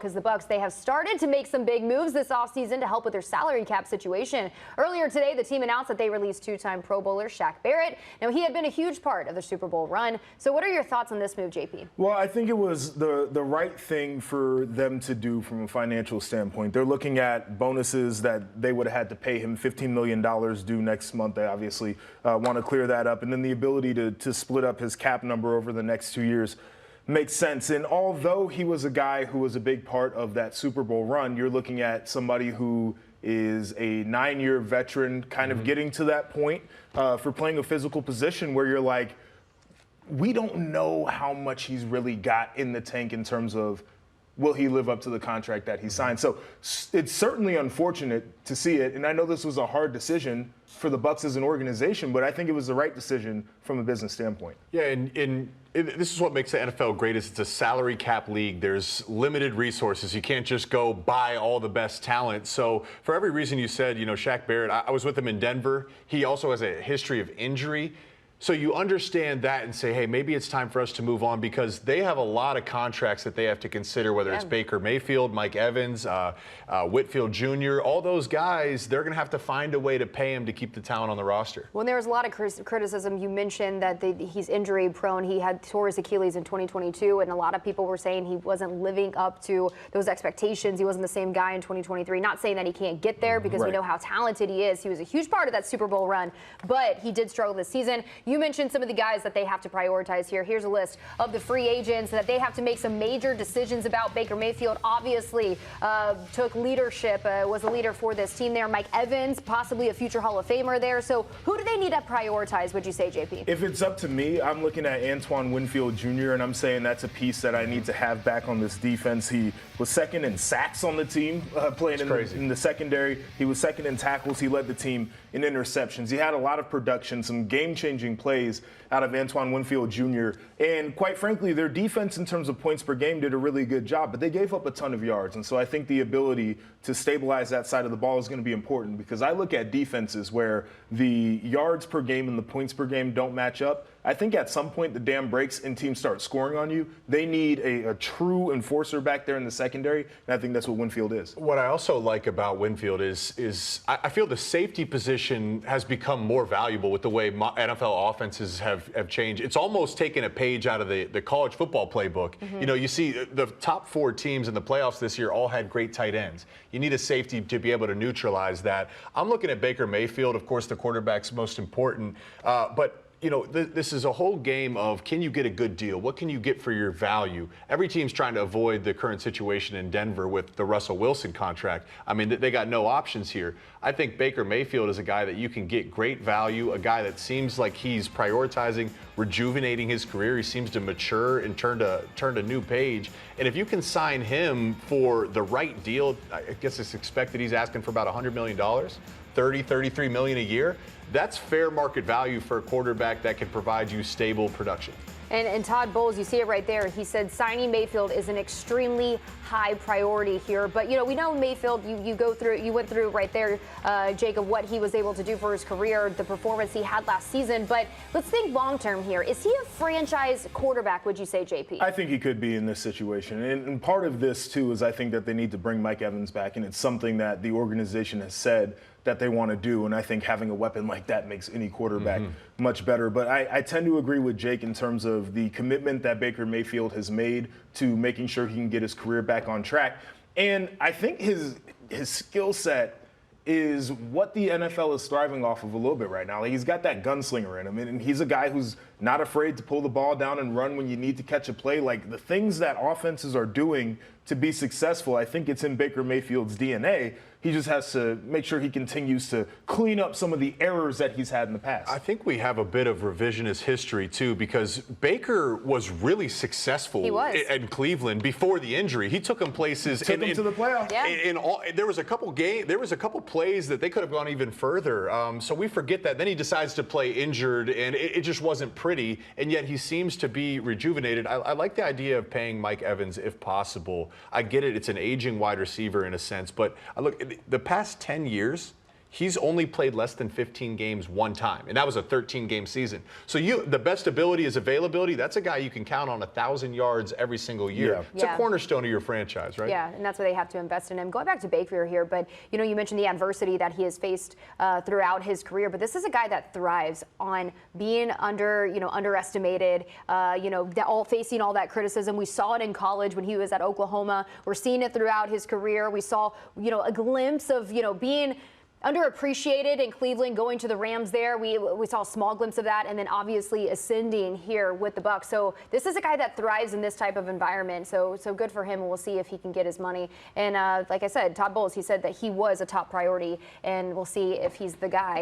Because the Bucs, they have started to make some big moves this offseason to help with their salary cap situation. Earlier today, the team announced that they released two-time Pro Bowler Shaq Barrett. Now, he had been a huge part of the Super Bowl run. So what are your thoughts on this move, JP? Well, I think it was the right thing for them to do from a financial standpoint. They're looking at bonuses that they would have had to pay him $15 million due next month. They obviously want to clear that up. And then the ability to split up his cap number over the next 2 years makes sense. And although he was a guy who was a big part of that Super Bowl run, you're looking at somebody who is a 9-year veteran kind of getting to that point for playing a physical position where you're like, we don't know how much he's really got in the tank in terms of will he live up to the contract that he signed. So it's certainly unfortunate to see it. And I know this was a hard decision for the Bucs as an organization, but I think it was the right decision from a business standpoint. Yeah, and this is what makes the NFL great is it's a salary cap league. There's limited resources. You can't just go buy all the best talent. So for every reason you said, you know, Shaq Barrett, I was with him in Denver. He also has a history of injury. So you understand that and say, hey, maybe it's time for us to move on because they have a lot of contracts that they have to consider, whether it's Baker Mayfield, Mike Evans, Whitfield Jr., all those guys, they're going to have to find a way to pay him to keep the talent on the roster. Well, there was a lot of criticism. You mentioned that he's injury prone. He had tore his Achilles in 2022, and a lot of people were saying he wasn't living up to those expectations. He wasn't the same guy in 2023. Not saying that he can't get there because we know how talented he is. He was a huge part of that Super Bowl run, but he did struggle this season. You mentioned some of the guys that they have to prioritize here. Here's a list of the free agents that they have to make some major decisions about. Baker Mayfield obviously took leadership, was a leader for this team there. Mike Evans, possibly a future Hall of Famer there. So who do they need to prioritize, would you say, JP? If it's up to me, I'm looking at Antoine Winfield Jr., and I'm saying that's a piece that I need to have back on this defense. He was second in sacks on the team, playing in the secondary. He was second in tackles. He led the team in interceptions. He had a lot of production, some game-changing plays out of Antoine Winfield Jr. And quite frankly, their defense in terms of points per game did a really good job, but they gave up a ton of yards. And so I think the ability to stabilize that side of the ball is going to be important because I look at defenses where the yards per game and the points per game don't match up. I think at some point the dam breaks and teams start scoring on you. They need a true enforcer back there in the secondary, and I think that's what Winfield is. What I also like about Winfield is I feel the safety position has become more valuable with the way NFL offenses have changed. It's almost taken a page out of the college football playbook. You know, you see the top 4 teams in the playoffs this year all had great tight ends. You need a safety to be able to neutralize that. I'm looking at Baker Mayfield. Of course, the quarterback's most important, but you know, this is a whole game of can you get a good deal? What can you get for your value? Every team's trying to avoid the current situation in Denver with the Russell Wilson contract. I mean, they got no options here. I think Baker Mayfield is a guy that you can get great value, a guy that seems like he's prioritizing rejuvenating his career. He seems to mature and turned a new page. And if you can sign him for the right deal, I guess it's expected he's asking for about $100 million, $33 million a year. That's fair market value for a quarterback that can provide you stable production. And Todd Bowles, you see it right there. He said signing Mayfield is an extremely high priority here. But, you know, we know Mayfield, you went through right there, Jacob, what he was able to do for his career, the performance he had last season. But let's think long term here. Is he a franchise quarterback, would you say, JP? I think he could be in this situation. And part of this, too, is I think that they need to bring Mike Evans back. And it's something that the organization has said that they want to do, and I think having a weapon like that makes any quarterback much better. But I tend to agree with Jake in terms of the commitment that Baker Mayfield has made to making sure he can get his career back on track. And I think his skill set is what the NFL is thriving off of a little bit right now. Like, he's got that gunslinger in him, and he's a guy who's not afraid to pull the ball down and run when you need to catch a play. Like, the things that offenses are doing to be successful, I think it's in Baker Mayfield's DNA. He just has to make sure he continues to clean up some of the errors that he's had in the past. I think we have a bit of revisionist history, too, because Baker was really successful in Cleveland before the injury. He took them places. Took them to the playoffs. Yeah. There was a couple plays that they could have gone even further. So we forget that. Then he decides to play injured, and it just wasn't pretty, and yet he seems to be rejuvenated. I like the idea of paying Mike Evans if possible. I get it. It's an aging wide receiver in a sense, but look, the past 10 years, he's only played less than 15 games one time, and that was a 13-game season. So the best ability is availability. That's a guy you can count on 1,000 yards every single year. Yeah. It's a cornerstone of your franchise, right? Yeah, and that's why they have to invest in him. Going back to Baker here, but you mentioned the adversity that he has faced throughout his career, but this is a guy that thrives on being underestimated, facing all that criticism. We saw it in college when he was at Oklahoma. We're seeing it throughout his career. We saw, a glimpse of, being underappreciated in Cleveland, going to the Rams there. We saw a small glimpse of that, and then obviously ascending here with the Bucs. So this is a guy that thrives in this type of environment. So good for him, and we'll see if he can get his money. And like I said, Todd Bowles, he said that he was a top priority, and we'll see if he's the guy.